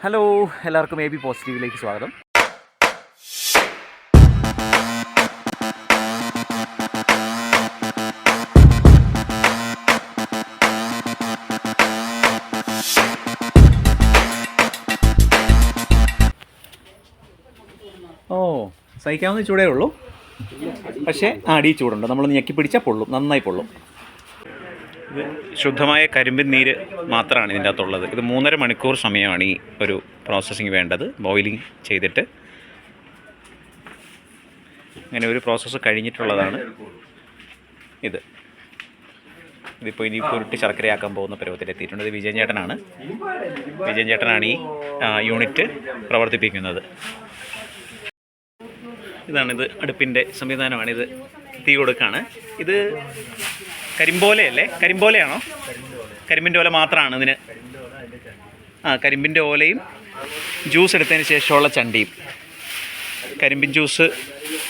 Hello, എല്ലാവർക്കും A B പോസിറ്റീവിലേക്ക് സ്വാഗതം. സഹിക്കാവുന്ന ചൂടേ ഉള്ളൂ, പക്ഷേ അടി ചൂടുണ്ട്. നമ്മൾ ഞെക്കി പിടിച്ചാൽ പൊള്ളും, നന്നായി പൊള്ളും. ഇത് ശുദ്ധമായ കരിമ്പിൻ നീര് മാത്രമാണ് ഇതിൻ്റെ അകത്തുള്ളത്. ഇത് 3.5 മണിക്കൂർ സമയമാണ് ഈ ഒരു പ്രോസസ്സിങ് വേണ്ടത്. ബോയിലിംഗ് ചെയ്തിട്ട് അങ്ങനെ ഒരു പ്രോസസ്സ് കഴിഞ്ഞിട്ടുള്ളതാണ് ഇത്. ഇതിപ്പോൾ ഇനി ഉരുട്ടി ശർക്കരയാക്കാൻ പോകുന്ന പരുവത്തിലെത്തിയിട്ടുണ്ട്. ഇത് വിജയൻ ചേട്ടനാണ് ഈ യൂണിറ്റ് പ്രവർത്തിപ്പിക്കുന്നത്. ഇതാണിത്, അടുപ്പിൻ്റെ സംവിധാനമാണിത്. തീ കൊടുക്കുകയാണ്. ഇത് കരിമ്പോലയല്ലേ? കരിമ്പോലയാണോ? കരിമ്പിൻ്റെ ഓല മാത്രമാണ് ഇതിന്. കരിമ്പിൻ്റെ ഓലയും ജ്യൂസ് എടുത്തതിന് ശേഷമുള്ള ചണ്ടിയും. കരിമ്പിൻ ജ്യൂസ്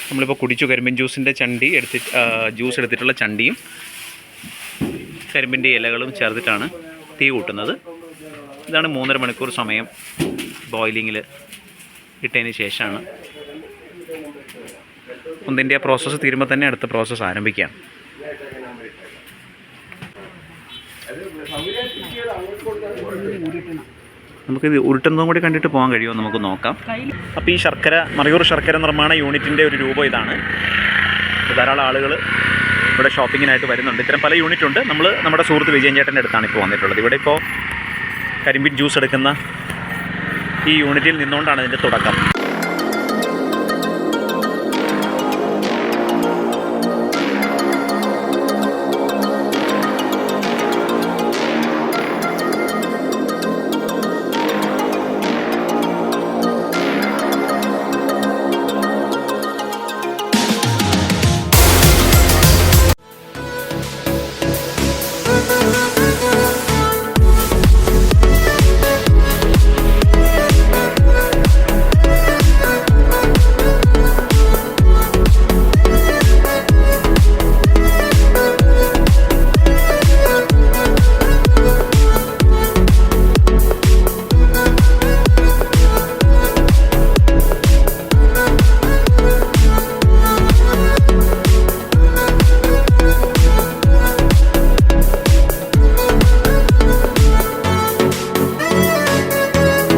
നമ്മളിപ്പോൾ കുടിച്ചു. കരിമ്പിൻ ജ്യൂസിൻ്റെ ചണ്ടി ജ്യൂസ് എടുത്തിട്ടുള്ള ചണ്ടിയും കരിമ്പിൻ്റെ ഇലകളും ചേർത്തിട്ടാണ് തീ കൂട്ടുന്നത്. ഇതാണ് 3.5 മണിക്കൂർ സമയം ബോയിലിങ്ങിൽ ഇട്ടതിന് ശേഷമാണ്. ഒന്നിൻ്റെ പ്രോസസ്സ് തീരുമ്പോൾ തന്നെ അടുത്ത പ്രോസസ്സ് ആരംഭിക്കാം. നമുക്കിത് ഉരുട്ടുന്നതും കൂടി കണ്ടിട്ട് പോകാൻ കഴിയുമോ നമുക്ക് നോക്കാം. അപ്പോൾ ഈ മറയൂർ ശർക്കര നിർമ്മാണ യൂണിറ്റിൻ്റെ ഒരു രൂപം ഇതാണ്. ധാരാളം ആളുകൾ ഇവിടെ ഷോപ്പിങ്ങിനായിട്ട് വരുന്നുണ്ട്. ഇത്തരം പല യൂണിറ്റ് ഉണ്ട്. നമ്മുടെ സുഹൃത്ത് വിജയൻ ചേട്ടൻ്റെ അടുത്താണ് ഇപ്പോൾ വന്നിട്ടുള്ളത്. ഇവിടെ ഇപ്പോൾ കരിമ്പിൻ ജ്യൂസ് എടുക്കുന്ന ഈ യൂണിറ്റിൽ നിന്നുകൊണ്ടാണ് ഇതിൻ്റെ തുടക്കം.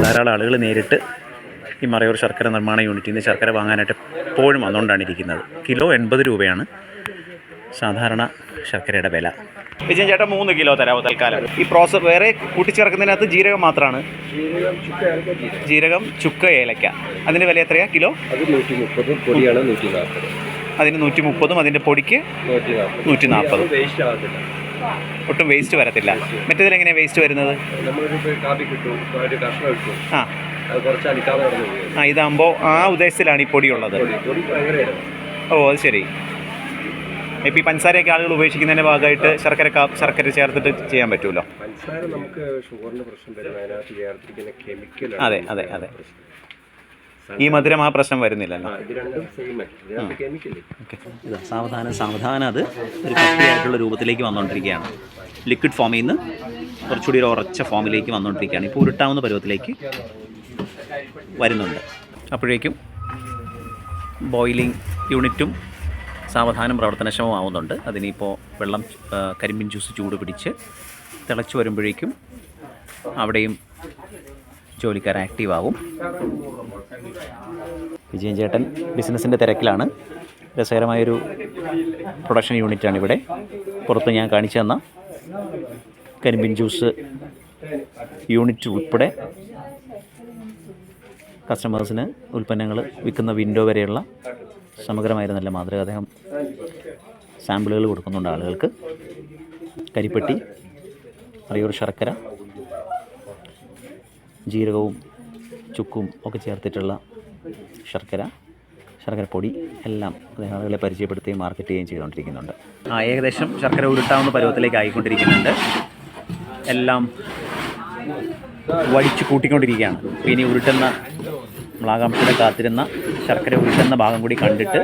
ധാരാളം ആളുകൾ നേരിട്ട് ഈ മറയൂർ ശർക്കര നിർമ്മാണ യൂണിറ്റിൽ നിന്ന് ശർക്കര വാങ്ങാനായിട്ട് എപ്പോഴും വന്നുകൊണ്ടാണ് ഇരിക്കുന്നത്. കിലോ 80 രൂപയാണ് സാധാരണ ശർക്കരയുടെ വില. വിജയൻ ചേട്ടൻ 3 കിലോ തരാമോ തൽക്കാലം? ഈ പ്രോസസ്സ് വേറെ കൂട്ടിച്ചേർക്കുന്നതിനകത്ത് ജീരകം മാത്രമാണ്. ജീരകം, ചുക്ക്, ഏലക്ക. അതിൻ്റെ വില എത്രയാണ് കിലോ? അതിന് 130, അതിൻ്റെ പൊടിക്ക് 140. ഒട്ടും വേസ്റ്റ് വരത്തില്ല. മറ്റേതിലെങ്ങനെയാണ് വേസ്റ്റ് വരുന്നത്? ഇതാകുമ്പോൾ ആ ഉദ്ദേശത്തിലാണ് ഈ പൊടിയുള്ളത്. അത് ശരി. ഇപ്പം ഈ പഞ്ചസാരയൊക്കെ ആളുകൾ ഉപേക്ഷിക്കുന്നതിൻ്റെ ഭാഗമായിട്ട് ശർക്കര ചേർത്തിട്ട് ചെയ്യാൻ പറ്റുമല്ലോ. അതെ. ഈ മധുരം ആ പ്രശ്നം വരുന്നില്ലല്ലോ. സാവധാനം അത് ഒരു കട്ടിയായിട്ടുള്ള രൂപത്തിലേക്ക് വന്നുകൊണ്ടിരിക്കുകയാണ്. ലിക്വിഡ് ഫോമിൽ നിന്ന് കുറച്ചുകൂടി ഒരു ഉറച്ച ഫോമിലേക്ക് വന്നുകൊണ്ടിരിക്കുകയാണ്. ഇപ്പോൾ ഉരുട്ടാവുന്ന പരുവത്തിലേക്ക് വരുന്നുണ്ട്. അപ്പോഴേക്കും ബോയിലിംഗ് യൂണിറ്റും സാവധാനം പ്രവർത്തനക്ഷമമാവുന്നുണ്ട്. അതിനിപ്പോൾ കരിമ്പിൻ ജ്യൂസ് ചൂട് പിടിച്ച് തിളച്ച് വരുമ്പോഴേക്കും അവിടെയും ജോലിക്കാർ ആക്റ്റീവാകും. വിജയൻ ചേട്ടൻ ബിസിനസ്സിൻ്റെ തിരക്കിലാണ്. രസകരമായൊരു പ്രൊഡക്ഷൻ യൂണിറ്റാണ് ഇവിടെ. പുറത്ത് ഞാൻ കാണിച്ചു തന്ന കരിമ്പിൻ ജ്യൂസ് യൂണിറ്റ് ഉൾപ്പെടെ കസ്റ്റമേഴ്സിന് ഉൽപ്പന്നങ്ങൾ വിൽക്കുന്ന വിൻഡോ വരെയുള്ള സമഗ്രമായിരുന്ന നല്ല മാതൃക. അദ്ദേഹം സാമ്പിളുകൾ കൊടുക്കുന്നുണ്ട് ആളുകൾക്ക്. കരിപ്പെട്ടി, മറയൂർ ശർക്കര, ജീരകവും ചുക്കും ഒക്കെ ചേർത്തിട്ടുള്ള ശർക്കരപ്പൊടി എല്ലാം അദ്ദേഹം ആളുകളെ പരിചയപ്പെടുത്തുകയും മാർക്കറ്റ് ചെയ്യുകയും ചെയ്തുകൊണ്ടിരിക്കുന്നുണ്ട്. ഏകദേശം ശർക്കര ഉരുട്ടാവുന്ന പരുവത്തിലേക്ക് ആയിക്കൊണ്ടിരിക്കുന്നുണ്ട്. എല്ലാം വടിച്ച് കൂട്ടിക്കൊണ്ടിരിക്കുകയാണ്. ഇനി നമ്മളാകാംക്ഷയുടെ കാത്തിരുന്ന ശർക്കര ഉരുട്ടുന്ന ഭാഗം കൂടി കണ്ടിട്ട്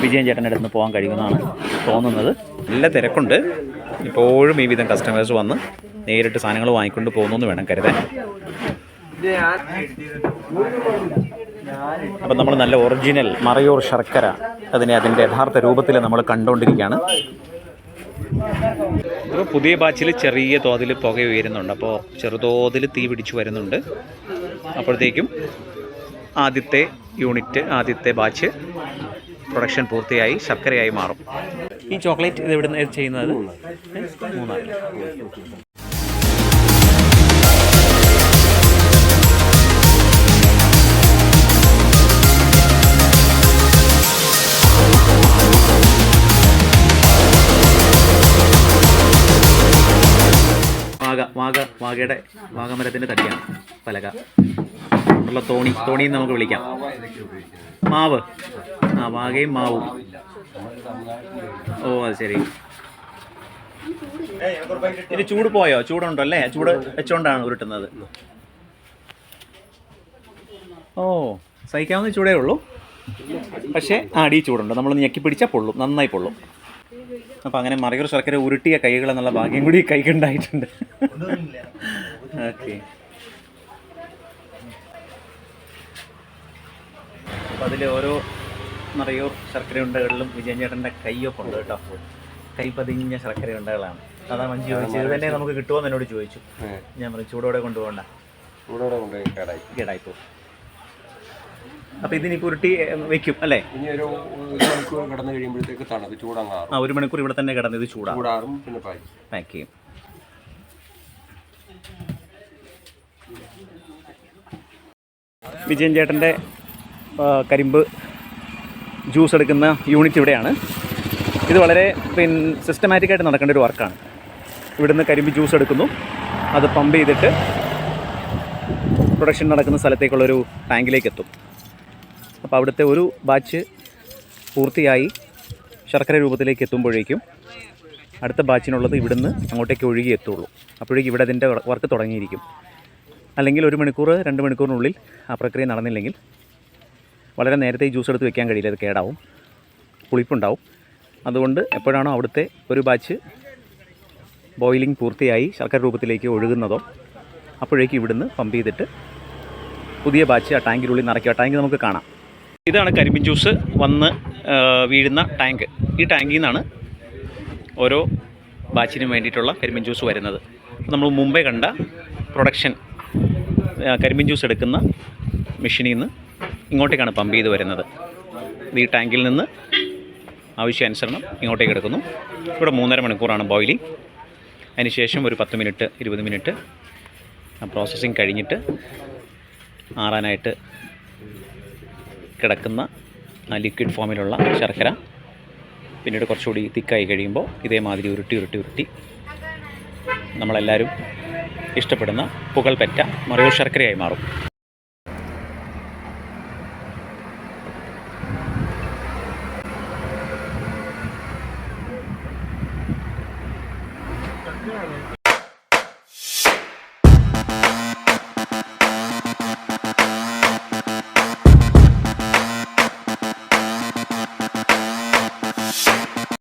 വിജയൻ ചേട്ടൻ്റെ അടുത്ത് പോകാൻ കഴിയുമെന്നാണ് തോന്നുന്നത്. നല്ല തിരക്കുണ്ട്. ഇപ്പോഴും ഈ വിധം കസ്റ്റമേഴ്സ് വന്ന് നേരിട്ട് സാധനങ്ങൾ വാങ്ങിക്കൊണ്ട് പോകുന്നു എന്ന് വേണം കരുതാൻ. അപ്പം നമ്മൾ നല്ല ഒറിജിനൽ മറയൂർ ശർക്കര അതിൻ്റെ യഥാർത്ഥ രൂപത്തിൽ നമ്മൾ കണ്ടുകൊണ്ടിരിക്കുകയാണ്. ഇപ്പോൾ പുതിയ ബാച്ചിൽ ചെറിയ തോതിൽ പുക ഉയരുന്നുണ്ട്. അപ്പോൾ ചെറുതോതിൽ തീ പിടിച്ചു വരുന്നുണ്ട്. അപ്പോഴത്തേക്കും ആദ്യത്തെ യൂണിറ്റ്, ആദ്യത്തെ ബാച്ച് പ്രൊഡക്ഷൻ പൂർത്തിയായി ശർക്കരയായി മാറും. ഈ ചോക്ലേറ്റ് ഇത് എവിടെ നിന്ന് ചെയ്യുന്നത്? മൂന്നാർ. വാഗമരത്തിൻ്റെ തടിയാണ് പലക ഉള്ള തോണി നമുക്ക് വിളിക്കാം. മാവ്, വാഗയും മാവും. ഓ അത് ശരി. ഇത് ചൂട് പോയോ? ചൂടുണ്ടല്ലേ? ചൂട് വെച്ചോണ്ടാണ് ഉരുട്ടുന്നത്. ഓ, സഹിക്കാവുന്ന ചൂടേ ഉള്ളൂ. പക്ഷേ അടി ചൂടുണ്ട്. നമ്മൾ ഞെക്കി പിടിച്ചാൽ പൊള്ളും, നന്നായി പൊള്ളും. അപ്പോൾ അങ്ങനെ മറയൂർ ശർക്കര ഉരുട്ടിയ കൈകൾ എന്നുള്ള ഭാഗ്യം കൂടി കൈക്കുണ്ടായിട്ടുണ്ട്. ഓക്കെ. അപ്പോൾ അതിൽ ഓരോ മറയൂർ ശർക്കര ഉണ്ടകളിലും വിജയൻ ചേട്ടൻ്റെ കയ്യൊക്കെ ഉണ്ട് കേട്ടോ. കൈ പതിഞ്ഞ ശർക്കര ഉണ്ടകളാണ്. അതാ മഞ്ജു ചോദിച്ചു, ഇത് തന്നെ നമുക്ക് കിട്ടുമോ എന്നോട് ചോദിച്ചു. ഞാൻ പറഞ്ഞു ചൂടോടെ കൊണ്ടുപോകണ്ട, ചൂടോടെ കൊണ്ടുപോയി കേടായിപ്പോ. അപ്പോൾ ഇതിനിപ്പോൾ ഉരുട്ടി വെക്കും അല്ലേ? ഇനി ഒരു മണിക്കൂർ കിടന്നു കഴിയുമ്പോഴത്തേക്ക് തണുപ്പ് ചൂടാകാറും. ഒരു മണിക്കൂർ ഇവിടെ തന്നെ കിടന്ന് ഇത് ചൂടാറും, പിന്നെ പാക്ക് ചെയ്യും. വിജയൻ ചേട്ടൻ്റെ കരിമ്പ് ജ്യൂസ് എടുക്കുന്ന യൂണിറ്റ് ഇവിടെയാണ്. ഇത് വളരെ സിസ്റ്റമാറ്റിക്കായിട്ട് നടക്കേണ്ട ഒരു വർക്കാണ്. ഇവിടുന്ന് കരിമ്പ് ജ്യൂസ് എടുക്കുന്നു, അത് പമ്പ് ചെയ്തിട്ട് പ്രൊഡക്ഷൻ നടക്കുന്ന സ്ഥലത്തേക്കുള്ളൊരു ടാങ്കിലേക്ക് എത്തും. അപ്പോൾ അവിടുത്തെ ഒരു ബാച്ച് പൂർത്തിയായി ശർക്കര രൂപത്തിലേക്ക് എത്തുമ്പോഴേക്കും അടുത്ത ബാച്ചിനുള്ളത് ഇവിടുന്ന് അങ്ങോട്ടേക്ക് ഒഴുകി എത്തുള്ളൂ. അപ്പോഴേക്കും ഇവിടെ അതിൻ്റെ വർക്ക് തുടങ്ങിയിരിക്കും. അല്ലെങ്കിൽ 1 മണിക്കൂർ 2 മണിക്കൂറിനുള്ളിൽ ആ പ്രക്രിയ നടന്നില്ലെങ്കിൽ വളരെ നേരത്തെ ഈ ജ്യൂസ് എടുത്ത് വെക്കാൻ കഴിയില്ല, അത് കേടാവും, പുളിപ്പുണ്ടാവും. അതുകൊണ്ട് എപ്പോഴാണോ അവിടുത്തെ ഒരു ബാച്ച് ബോയിലിംഗ് പൂർത്തിയായി ശർക്കര രൂപത്തിലേക്ക് ഒഴുകുന്നതോ അപ്പോഴേക്കും ഇവിടുന്ന് പമ്പ് ചെയ്തിട്ട് പുതിയ ബാച്ച് ആ ടാങ്കിനുള്ളിൽ നിറയ്ക്കുക. ടാങ്ക് നമുക്ക് കാണാം. ഇതാണ് കരിമ്പിൻ ജ്യൂസ് വന്ന് വീഴുന്ന ടാങ്ക്. ഈ ടാങ്കിൽ നിന്നാണ് ഓരോ ബാച്ചിനും വേണ്ടിയിട്ടുള്ള കരിമ്പിൻ ജ്യൂസ് വരുന്നത്. നമ്മൾ മുമ്പേ കണ്ട പ്രൊഡക്ഷൻ കരിമ്പിൻ ജ്യൂസ് എടുക്കുന്ന മെഷീനിൽ നിന്ന് ഇങ്ങോട്ടേക്കാണ് പമ്പ് ചെയ്ത് വരുന്നത്. ഈ ടാങ്കിൽ നിന്ന് ആവശ്യാനുസരണം ഇങ്ങോട്ടേക്ക് എടുക്കുന്നു. ഇവിടെ 3.5 മണിക്കൂറാണ് ബോയിലിംഗ്. അതിനുശേഷം ഒരു 10 മിനിറ്റ് 20 മിനിറ്റ് പ്രോസസ്സിങ് കഴിഞ്ഞിട്ട് ആറാനായിട്ട് കിടക്കുന്ന ലിക്വിഡ് ഫോമിലുള്ള ശർക്കര പിന്നീട് കുറച്ചുകൂടി തിക്കായി കഴിയുമ്പോൾ ഇതേമാതിരി ഉരുട്ടി നമ്മളെല്ലാവരും ഇഷ്ടപ്പെടുന്ന പുകൾപെറ്റ മറയൂർ ശർക്കരയായി മാറും.